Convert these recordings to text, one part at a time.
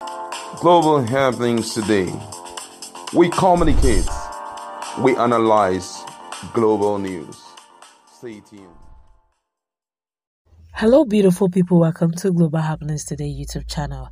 Global happenings today. We communicate, we analyze global news. Stay tuned. Hello, beautiful people. Welcome to Global Happenings Today YouTube channel.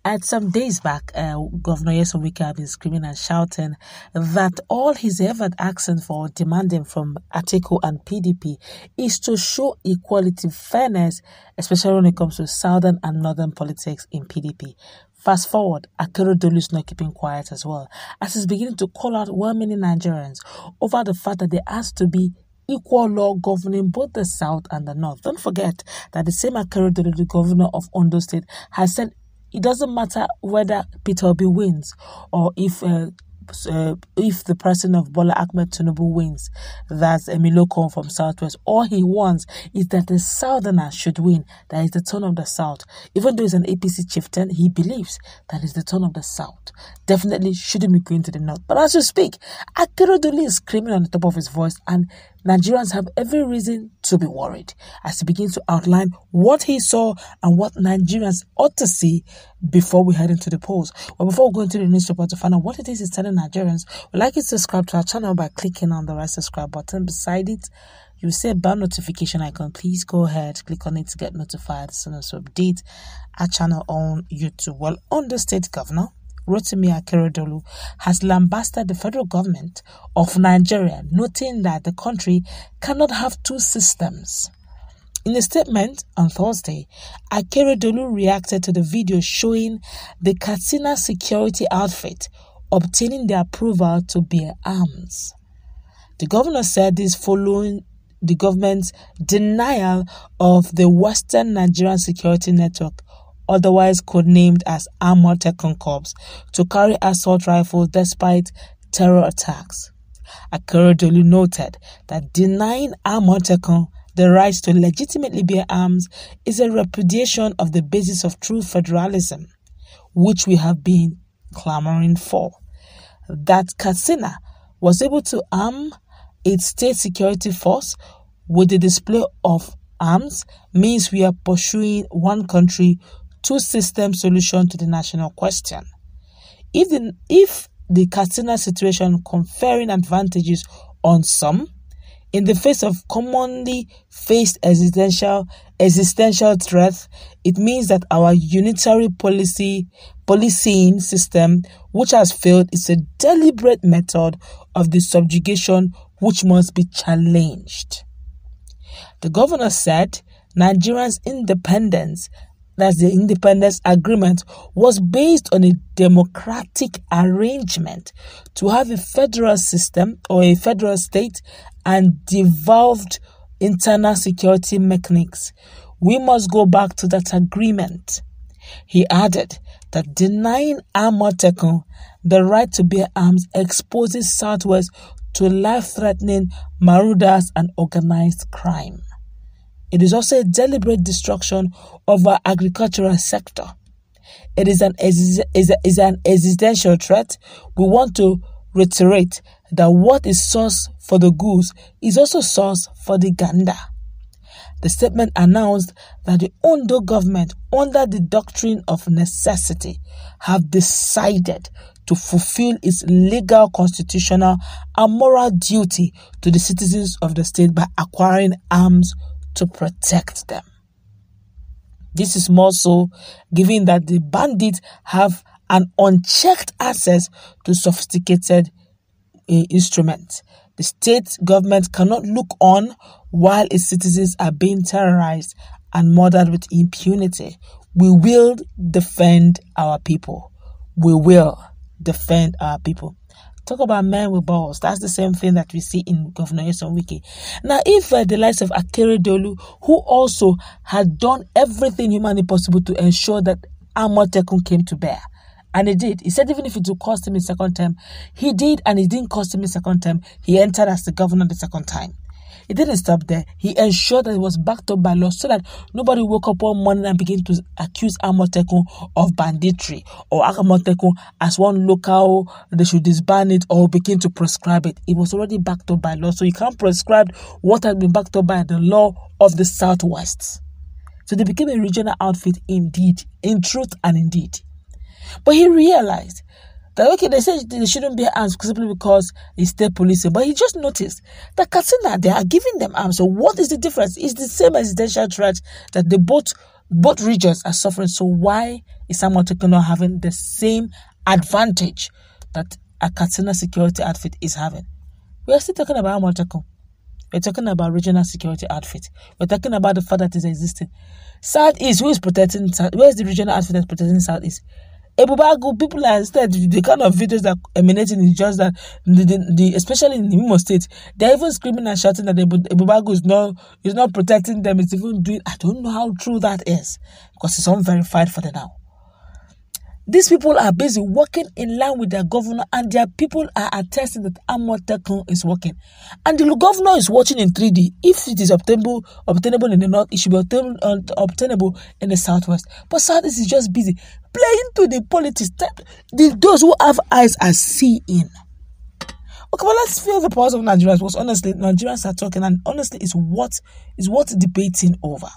And some days back, Governor Nyesom Wike have been screaming and shouting that all he's ever asking for, demanding from Atiku and PDP, is to show equality, fairness, especially when it comes to southern and northern politics in PDP. Fast forward, Akeredolu is not keeping quiet as well, as he's beginning to call out well-meaning Nigerians over the fact that they asked to be equal law governing both the south and the north. Don't forget that the same Akeredolu, the governor of Ondo State, has said it doesn't matter whether Peter Obi wins or if the person of Bola Ahmed Tinubu wins, that's Emiloko from Southwest. All he wants is that the Southerners should win. That is the turn of the South. Even though he's an APC chieftain, he believes that is the turn of the South. Definitely shouldn't be going to the North. But as you speak, Akeredolu is screaming on the top of his voice, and Nigerians have every reason to be worried as he begins to outline what he saw and what Nigerians ought to see before we head into the polls. But before we go into the newspaper to find out what it is he's telling Nigerians, we'd like you to subscribe to our channel by clicking on the right subscribe button. Beside it, you will see a bell notification icon. Please go ahead, click on it to get notified as soon as we update our channel on YouTube. Well, Ondo State Governor Rotimi Akeredolu has lambasted the federal government of Nigeria, noting that the country cannot have two systems. In a statement on Thursday, Akeredolu reacted to the video showing the Katsina security outfit obtaining the approval to bear arms. The governor said this following the government's denial of the Western Nigerian Security Network, otherwise codenamed as Amotekun Corps, to carry assault rifles despite terror attacks. Akeredolu noted that denying Amotekun the right to legitimately bear arms is a repudiation of the basis of true federalism, which we have been clamoring for. That Katsina was able to arm its state security force with the display of arms means we are pursuing one country, two-system solution to the national question. If the Katsina situation conferring advantages on some, in the face of commonly faced existential threats, it means that our unitary policing system, which has failed, is a deliberate method of the subjugation which must be challenged. The governor said Nigeria's independence, that's the independence agreement, was based on a democratic arrangement to have a federal system or a federal state and devolved internal security mechanics. We must go back to that agreement. He added that denying Amotekun the right to bear arms exposes Southwest to life-threatening marauders and organized crime. It is also a deliberate destruction of our agricultural sector. It is an existential threat. We want to reiterate that what is source for the goose is also source for the gander. The statement announced that the Ondo government, under the doctrine of necessity, have decided to fulfill its legal, constitutional, and moral duty to the citizens of the state by acquiring arms to protect them. This is more so given that the bandits have an unchecked access to sophisticated instruments. The state government cannot look on while its citizens are being terrorized and murdered with impunity. We will defend our people. We will defend our people. Talk about men with balls. That's the same thing that we see in Governor Nyesom Wike. Now, if the likes of Akeredolu, who also had done everything humanly possible to ensure that Amotekun came to bear, and he did. He said even if it would cost him a second term, he did, and it didn't cost him a second term. He entered as the governor the second time. It didn't stop there. He ensured that it was backed up by law so that nobody woke up one morning and began to accuse Amotekun of banditry or Amotekun as one local, they should disband it or begin to prescribe it. It was already backed up by law. So you can't prescribe what has been backed up by the law of the Southwest. So they became a regional outfit indeed, in truth and indeed. But he realized that, okay, they said they shouldn't bear arms simply because it's state policing. But he just noticed that Katsina, they are giving them arms. So what is the difference? It's the same existential threat that both regions are suffering. So why is Amotekun not having the same advantage that a Katsina security outfit is having? We are still talking about Amotekun. We're talking about regional security outfit. We're talking about the fact that it's existing. Southeast, who is protecting? Where's the regional outfit that's protecting Southeast? Ebubagu, people are instead, the kind of videos that emanating is just that especially in the Imo State, they're even screaming and shouting that Ebubagu is not protecting them. It's even doing. I don't know how true that is because it's unverified for the now. These people are busy working in line with their governor, and their people are attesting that Amotekun is working. And the governor is watching in 3D. If it is obtainable in the north, it should be obtainable in the southwest. But Southeast is just busy playing to the politics. Those who have eyes are seeing. Okay, but let's feel the pulse of Nigerians, because honestly, Nigerians are talking, and honestly, it's worth debating over.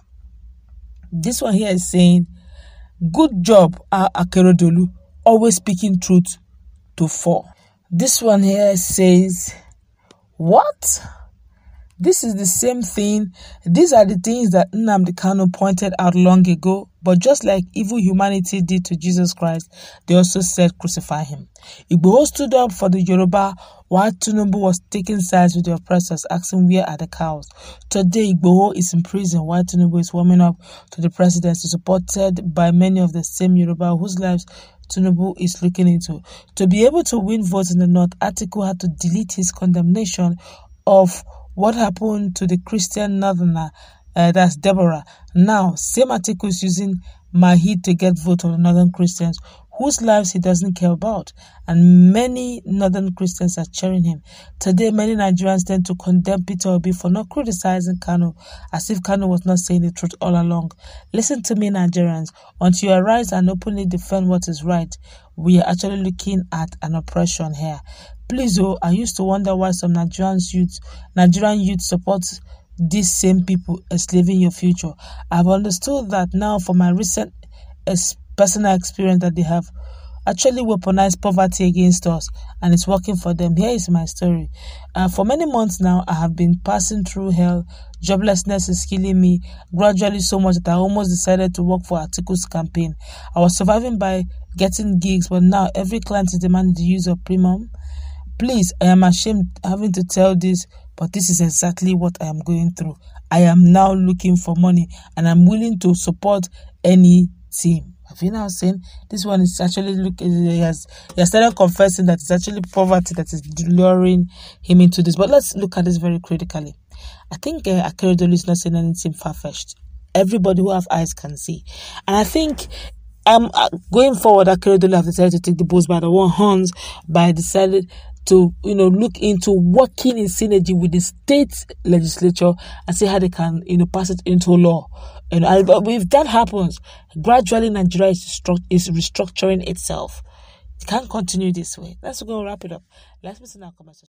This one here is saying, good job, Akeredolu, always speaking truth to fall. This one here says, what? This is the same thing. These are the things that Nnamdi Kanu pointed out long ago. But just like evil humanity did to Jesus Christ, they also said crucify him. Igboho stood up for the Yoruba while Tinubu was taking sides with the oppressors, asking where are the cows. Today, Igboho is in prison while Tinubu is warming up to the presidency, supported by many of the same Yoruba whose lives Tinubu is looking into. To be able to win votes in the north, Atiku had to delete his condemnation of what happened to the Christian northerner, that's Deborah. Now, same Atiku is using Mahid to get votes of the northern Christians whose lives he doesn't care about, and many northern Christians are cheering him. Today, many Nigerians tend to condemn Peter Obi for not criticizing Kanu, as if Kanu was not saying the truth all along. Listen to me, Nigerians. Until you arise and openly defend what is right, we are actually looking at an oppression here. Please, I used to wonder why some Nigerian youth support these same people enslaving your future. I've understood that now from my recent personal experience that they have actually weaponized poverty against us, and it's working for them. Here is my story. For many months now, I have been passing through hell. Joblessness is killing me gradually so much that I almost decided to work for Atiku's campaign. I was surviving by getting gigs, but now every client is demanding the use of premium. Please, I am ashamed having to tell this, but this is exactly what I am going through. I am now looking for money, and I'm willing to support any team. Have you now seen? This one is actually he has started confessing that it's actually poverty that is luring him into this. But let's look at this very critically. I think Akeredolu is not saying anything far-fetched. Everybody who have eyes can see. And I think going forward, Akeredolu have decided to take the bulls by the horns by decided to look into working in synergy with the state legislature and see how they can pass it into law. And if that happens, gradually Nigeria is restructuring itself. It can't continue this way. Let's go wrap it up. Let's listen to our conversation.